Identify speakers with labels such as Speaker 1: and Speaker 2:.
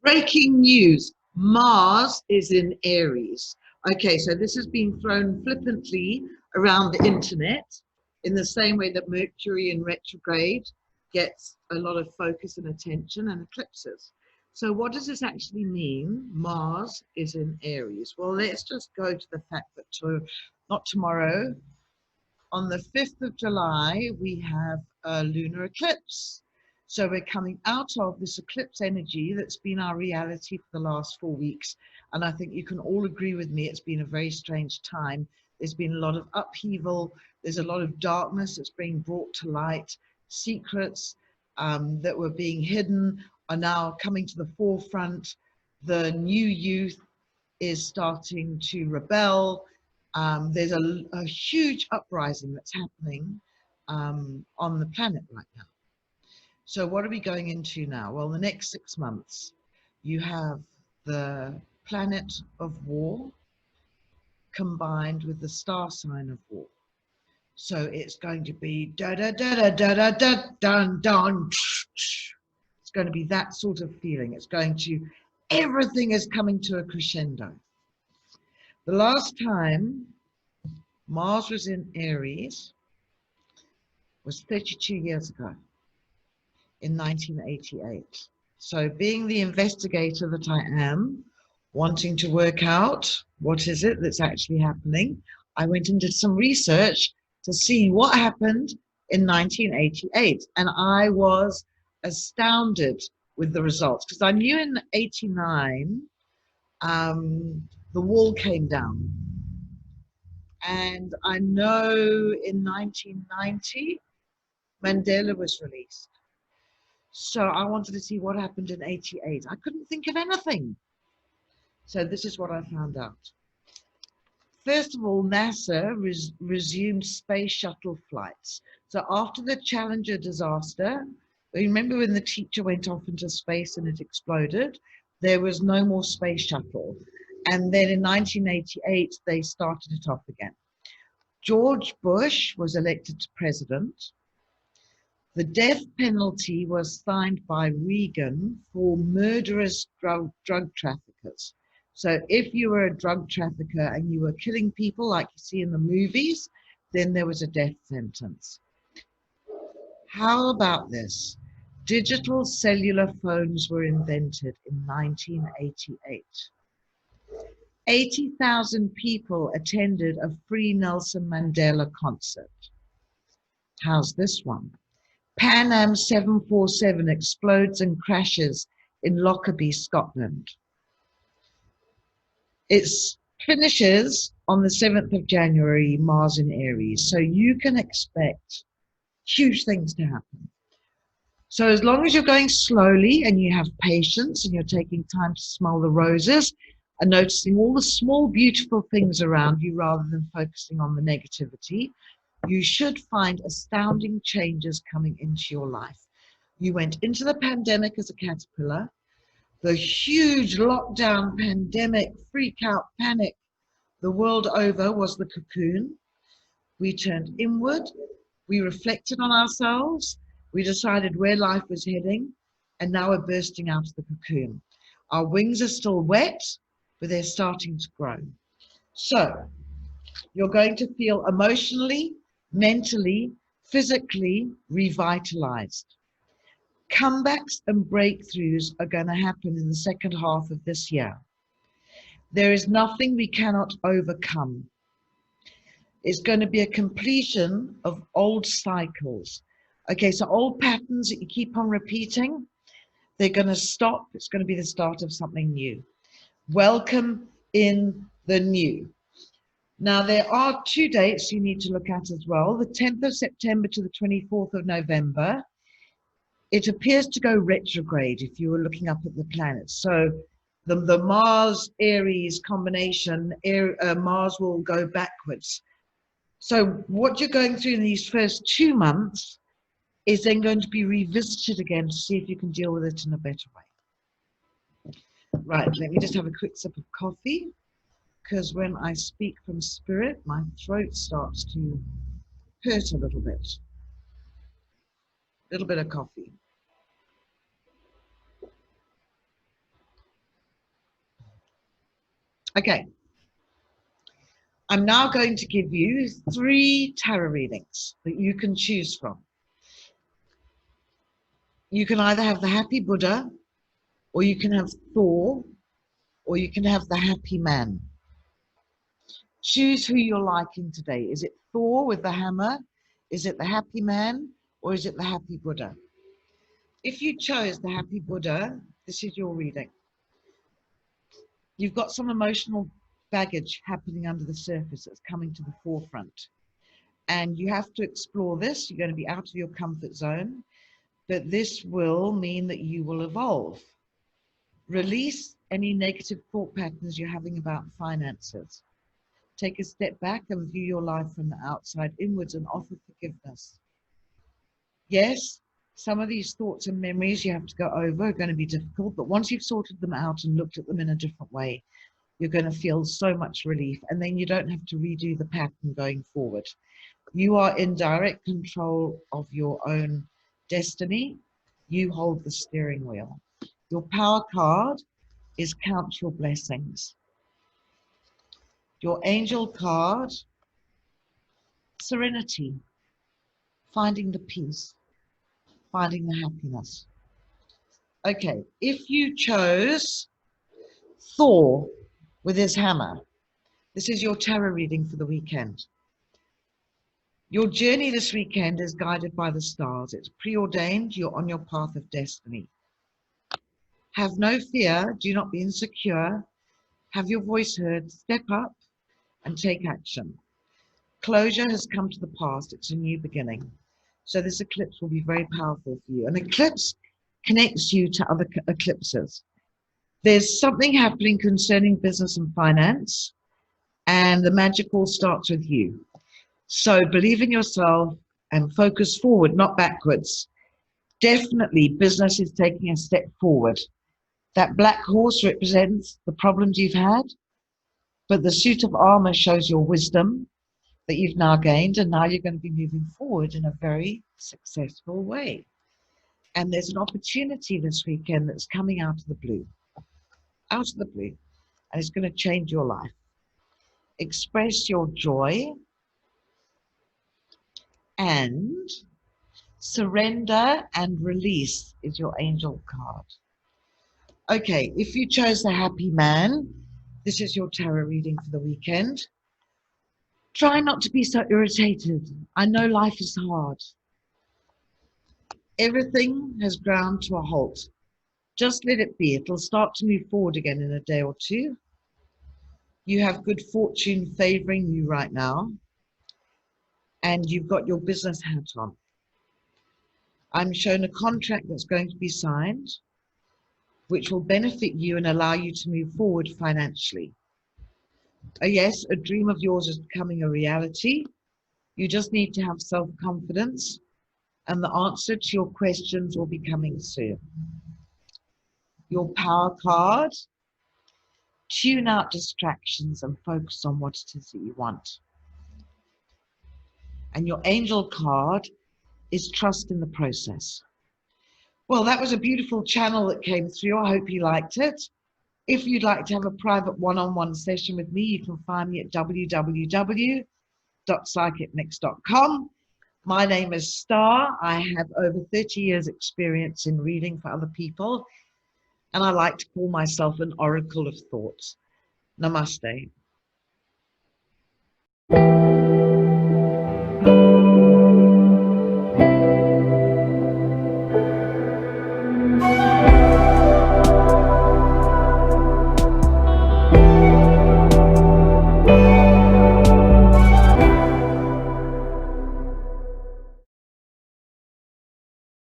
Speaker 1: Breaking news, Mars is in Aries. Okay, so this has been thrown flippantly around the internet in the same way that Mercury in retrograde gets a lot of focus and attention and eclipses. So what does this actually mean? Mars is in Aries. Well, let's just go to the fact that not tomorrow, on the 5th of July, we have a lunar eclipse. So we're coming out of this eclipse energy that's been our reality for the last 4 weeks. And I think you can all agree with me, it's been a very strange time. There's been a lot of upheaval. There's a lot of darkness that's being brought to light. Secrets that were being hidden are now coming to the forefront. The new youth is starting to rebel. There's a huge uprising that's happening on the planet right now. So what are we going into now? Well, the next 6 months, you have the planet of war combined with the star sign of war. So it's going to be da da da da da da da dun dun. It's going to be that sort of feeling. It's going to, everything is coming to a crescendo. The last time Mars was in Aries was 32 years ago, in 1988. So being the investigator that I am, wanting to work out what is it that's actually happening, I went and did some research to see what happened in 1988. And I was astounded with the results, because I knew in 89, the wall came down. And I know in 1990, Mandela was released. So I wanted to see what happened in 88. I couldn't think of anything. So this is what I found out. First of all, NASA resumed space shuttle flights. So after the Challenger disaster, remember when the teacher went off into space and it exploded? There was no more space shuttle. And then in 1988, they started it off again. George Bush was elected president. The death penalty was signed by Reagan for murderous drug traffickers. So if you were a drug trafficker and you were killing people like you see in the movies, then there was a death sentence. How about this? Digital cellular phones were invented in 1988. 80,000 people attended a free Nelson Mandela concert. How's this one? Pan Am 747 explodes and crashes in Lockerbie, Scotland. It finishes on the 7th of January, Mars in Aries. So you can expect huge things to happen. So as long as you're going slowly and you have patience and you're taking time to smell the roses and noticing all the small, beautiful things around you rather than focusing on the negativity, you should find astounding changes coming into your life. You went into the pandemic as a caterpillar. The huge lockdown, pandemic, freak out, panic, the world over was the cocoon. We turned inward. We reflected on ourselves. We decided where life was heading. And now we're bursting out of the cocoon. Our wings are still wet, but they're starting to grow. So you're going to feel emotionally, mentally, physically revitalized. Comebacks and breakthroughs are going to happen in the second half of this year. There is nothing we cannot overcome. It's going to be a completion of old cycles. Okay, so old patterns that you keep on repeating, they're going to stop. It's going to be the start of something new. Welcome in the new. Now, there are 2 dates you need to look at as well. The 10th of September to the 24th of November. It appears to go retrograde if you were looking up at the planets. So the Mars-Aries combination, Mars will go backwards. So what you're going through in these first 2 months is then going to be revisited again to see if you can deal with it in a better way. Right, let me just have a quick sip of coffee, because when I speak from spirit, my throat starts to hurt a little bit. A little bit of coffee. Okay, I'm now going to give you 3 tarot readings that you can choose from. You can either have the Happy Buddha, or you can have Thor, or you can have the Happy Man. Choose who you're liking today. Is it Thor with the hammer? Is it the Happy Man? Or is it the Happy Buddha? If you chose the Happy Buddha, this is your reading. You've got some emotional baggage happening under the surface that's coming to the forefront. And you have to explore this. You're going to be out of your comfort zone, but this will mean that you will evolve. Release any negative thought patterns you're having about finances. Take a step back and view your life from the outside inwards and offer forgiveness. Yes, some of these thoughts and memories you have to go over are going to be difficult, but once you've sorted them out and looked at them in a different way, you're going to feel so much relief, and then you don't have to redo the pattern going forward. You are in direct control of your own destiny. You hold the steering wheel. Your power card is Count Your Blessings. Your angel card, Serenity, finding the peace, finding the happiness. Okay, if you chose Thor with his hammer, this is your tarot reading for the weekend. Your journey this weekend is guided by the stars. It's preordained. You're on your path of destiny. Have no fear. Do not be insecure. Have your voice heard. Step up and take action. Closure has come to the past. It's a new beginning. So this eclipse will be very powerful for you. An eclipse connects you to other eclipses. There's something happening concerning business and finance, and the magic all starts with you. So believe in yourself and focus forward, not backwards. Definitely business is taking a step forward. That black horse represents the problems you've had, but the suit of armor shows your wisdom that you've now gained, and now you're going to be moving forward in a very successful way. And there's an opportunity this weekend that's coming out of the blue, and it's going to change your life. Express your joy and surrender and release is your angel card. Okay, if you chose the Happy Man, this is your tarot reading for the weekend. Try not to be so irritated. I know life is hard. Everything has ground to a halt. Just let it be. It'll start to move forward again in a day or two. You have good fortune favoring you right now, and you've got your business hat on. I'm shown a contract that's going to be signed, which will benefit you and allow you to move forward financially. Yes, a dream of yours is becoming a reality. You just need to have self-confidence, and the answer to your questions will be coming soon. Your power card, tune out distractions and focus on what it is that you want. And your angel card is trust in the process. Well, that was a beautiful channel that came through. I hope you liked it. If you'd like to have a private one-on-one session with me, you can find me at www.psychicmix.com. My name is Star. I have over 30 years experience in reading for other people, and I like to call myself an oracle of thoughts. Namaste.